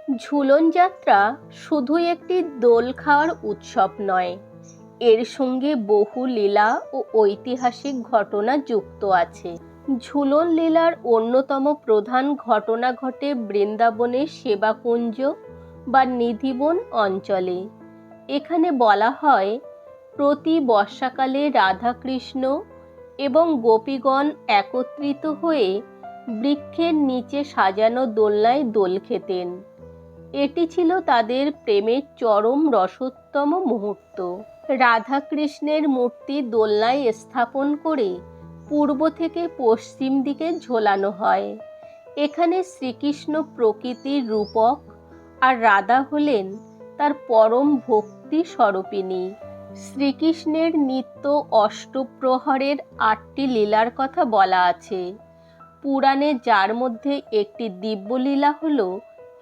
ঝুলন যাত্রা শুধুই একটি দোল খাওয়ার উৎসব নয়, এর সঙ্গে বহু লীলা ও ঐতিহাসিক ঘটনা যুক্ত আছে। ঝুলন লীলার অন্যতম প্রধান ঘটনা ঘটে বৃন্দাবনের সেবাকুঞ্জ বা নিধিবন অঞ্চলে। এখানে বলা হয়, প্রতি বর্ষাকালে রাধাকৃষ্ণ এবং গোপীগণ একত্রিত হয়ে বৃক্ষের নিচে সাজানো দোলনায় দোল খেতেন। এটি ছিল তাদের প্রেমের চরম রসোত্তম মুহূর্ত। রাধাকৃষ্ণের মূর্তি দোলনায় স্থাপন করে পূর্ব থেকে পশ্চিম দিকে ঝোলানো হয়। এখানে শ্রীকৃষ্ণ প্রকৃতির রূপক আর রাধা হলেন তার পরম ভক্তি স্বরূপিণী। শ্রীকৃষ্ণের নিত্য অষ্টপ্রহরের 8টি লীলার কথা বলা আছে পুরাণে, যার মধ্যে একটি দিব্যলীলা হল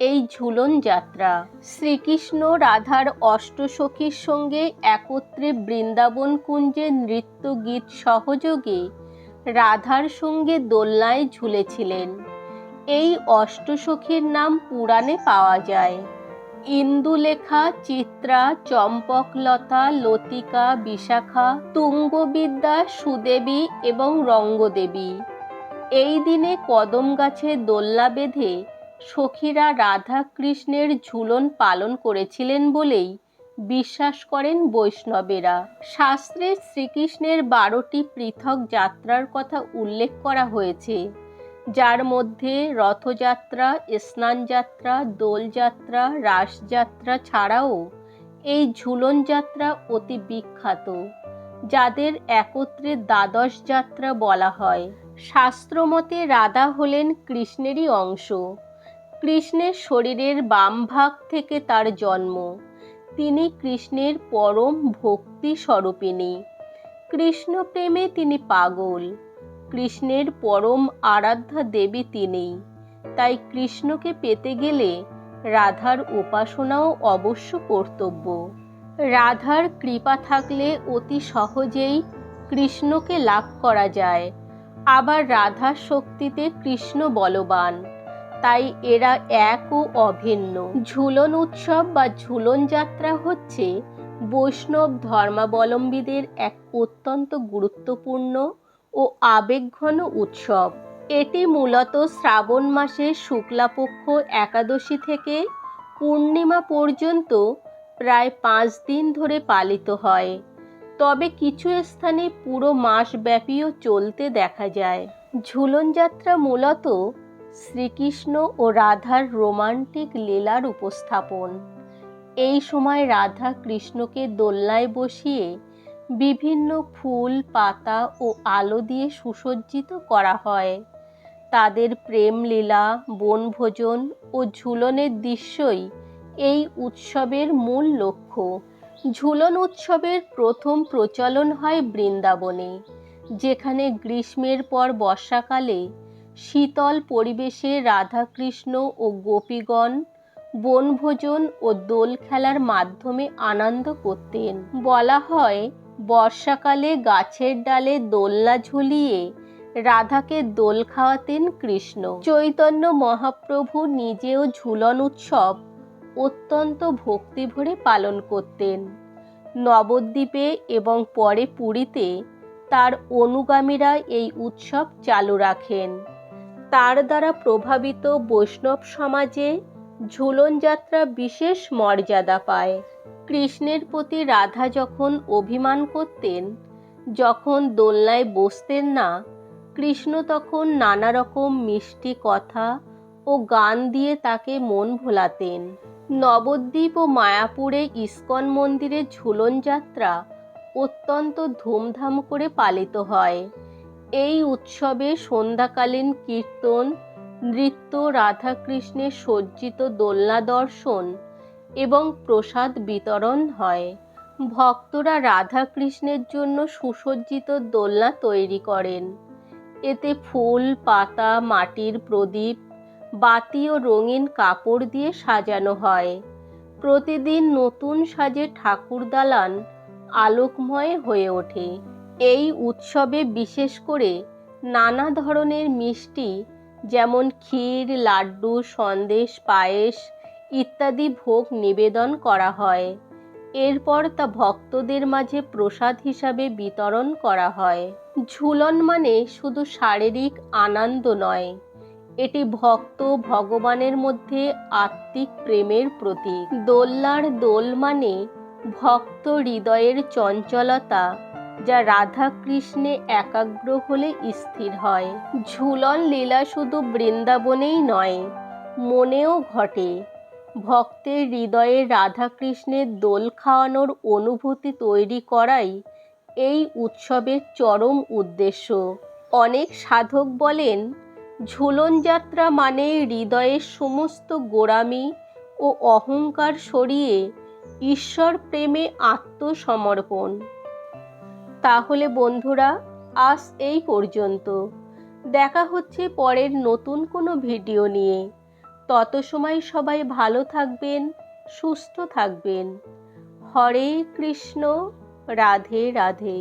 এই ঝুলন যাত্রা। শ্রীকৃষ্ণ রাধার অষ্টসখীর সঙ্গে একত্রে বৃন্দাবন কুঞ্জে নৃত্য গীত সহযোগে রাধার সঙ্গে দোলনায় ঝুলেছিলেন। এই অষ্টসখীর নাম পুরাণে পাওয়া যায়: ইন্দুলেখা, চিত্রা, চম্পকলতা, লতিকা, বিশাখা, তুঙ্গবিদ্যা, সুদেবী এবং রঙ্গদেবী। এই দিনে কদম গাছে দোলনা বেঁধে সখীরা রাধা কৃষ্ণের ঝুলন পালন করেছিলেন বলেই বিশ্বাস করেন বৈষ্ণবেরা। শাস্ত্রে শ্রীকৃষ্ণের 12টি পৃথক যাত্রার কথা উল্লেখ করা হয়েছে, যার মধ্যে রথযাত্রা, স্নানযাত্রা, দোলযাত্রা, রাসযাত্রা ছাড়াও এই ঝুলন যাত্রা অতি বিখ্যাত, যাদের একত্রে দ্বাদশ যাত্রা বলা হয়। শাস্ত্রমতে রাধা হলেন কৃষ্ণেরই অংশ। কৃষ্ণের শরীরের বাম ভাগ থেকে তার জন্ম। তিনি কৃষ্ণের পরম ভক্তি স্বরূপিণী। কৃষ্ণ প্রেমে তিনি পাগল। কৃষ্ণের পরম আরাধ্যা দেবী তিনিই। তাই কৃষ্ণকে পেতে গেলে রাধার উপাসনাও অবশ্য কর্তব্য। রাধার কৃপা থাকলে অতি সহজেই কৃষ্ণকে লাভ করা যায়। আবার রাধার শক্তিতে কৃষ্ণ বলবান, তাই এরা এক ও অভিন্ন। ঝুলন উৎসব বা ঝুলন যাত্রা হচ্ছে বৈষ্ণব ধর্মাবলম্বীদের এক অত্যন্ত গুরুত্বপূর্ণ ও আবেগঘন উৎসব। এটি মূলত শ্রাবণ মাসের শুক্লাপক্ষ একাদশী থেকে পূর্ণিমা পর্যন্ত প্রায় 5 দিন ধরে পালিত হয়, তবে কিছু স্থানে পুরো মাসব্যাপীও চলতে দেখা যায়। ঝুলন যাত্রা মূলত শ্রীকৃষ্ণ ও রাধার রোমান্টিক লীলার উপস্থাপন। এই সময় রাধা কৃষ্ণকে দোলনায় বসিয়ে বিভিন্ন ফুল, পাতা ও আলো দিয়ে সুসজ্জিত করা হয়। তাদের প্রেম লীলা, বনভোজন ও ঝুলনের দৃশ্যই এই উৎসবের মূল লক্ষ্য। ঝুলন উৎসবের প্রথম প্রচলন হয় বৃন্দাবনে, যেখানে গ্রীষ্মের পর বর্ষাকালে শীতল পরিবেশে রাধাকৃষ্ণ ও গোপীগণ বনভোজন ও দোল খেলার মাধ্যমে আনন্দ করতেন। বলা হয়, বর্ষাকালে গাছের ডালে দোলনা ঝুলিয়ে রাধাকে দোল খাওয়াতেন কৃষ্ণ। চৈতন্য মহাপ্রভু নিজেও ঝুলন উৎসব অত্যন্ত ভক্তিভরে পালন করতেন। নবদ্বীপে এবং পরে পুরীতে তার অনুগামীরা এই উৎসব চালু রাখেন। তার দ্বারা প্রভাবিত বৈষ্ণব সমাজে ঝুলন যাত্রা বিশেষ মর্যাদা পায়। কৃষ্ণের প্রতি রাধা যখন অভিমান করতেন, যখন দোলনায় বসতেন না, কৃষ্ণ তখন নানা রকম মিষ্টি কথা ও গান দিয়ে তাকে মন ভোলাতেন। নবদ্বীপ ও মায়াপুরে ইস্কন মন্দিরে ঝুলন যাত্রা অত্যন্ত ধুমধাম করে পালিত হয়। এই উৎসবে সন্ধ্যাকালীন কীর্তন, নৃত্য, রাধাকৃষ্ণের সজ্জিত দোলনা দর্শন এবং প্রসাদ বিতরণ হয়। ভক্তরা রাধাকৃষ্ণের জন্য সুসজ্জিত দোলনা তৈরি করেন। এতে ফুল, পাতা, মাটির প্রদীপ, বাতি ও রঙিন কাপড় দিয়ে সাজানো হয়। প্রতিদিন নতুন সাজে ঠাকুর দালান আলোকময় হয়ে ওঠে। এই উৎসবে বিশেষ করে নানা ধরনের মিষ্টি, যেমন ক্ষীর, লাড্ডু, সন্দেশ, পায়েস ইত্যাদি ভোগ নিবেদন করা হয়। এরপর তা ভক্তদের মাঝে প্রসাদ হিসাবে বিতরণ করা হয়। ঝুলন মানে শুধু শারীরিক আনন্দ নয়, এটি ভক্ত ভগবানের মধ্যে আত্মিক প্রেমের প্রতীক। দোলনার দোল মানে ভক্ত হৃদয়ের চঞ্চলতা, যা রাধা কৃষ্ণে একাগ্র হলে স্থির হয়। ঝুলন লীলা শুধু বৃন্দাবনেই নয়, মনেও ঘটে। ভক্তের হৃদয়ে রাধাকৃষ্ণের দোল খাওয়ানোর অনুভূতি তৈরি করাই এই উৎসবের চরম উদ্দেশ্য। অনেক সাধক বলেন, ঝুলন যাত্রা মানে হৃদয়ের সমস্ত গোঁড়ামি ও অহংকার সরিয়ে ঈশ্বর প্রেমে আত্মসমর্পণ। তাহলে বন্ধুরা, আজ এই পর্যন্ত। দেখা হচ্ছে পরের নতুন কোনো ভিডিও নিয়ে। তত সময় সবাই ভালো থাকবেন, সুস্থ থাকবেন। হরে কৃষ্ণ, রাধে রাধে।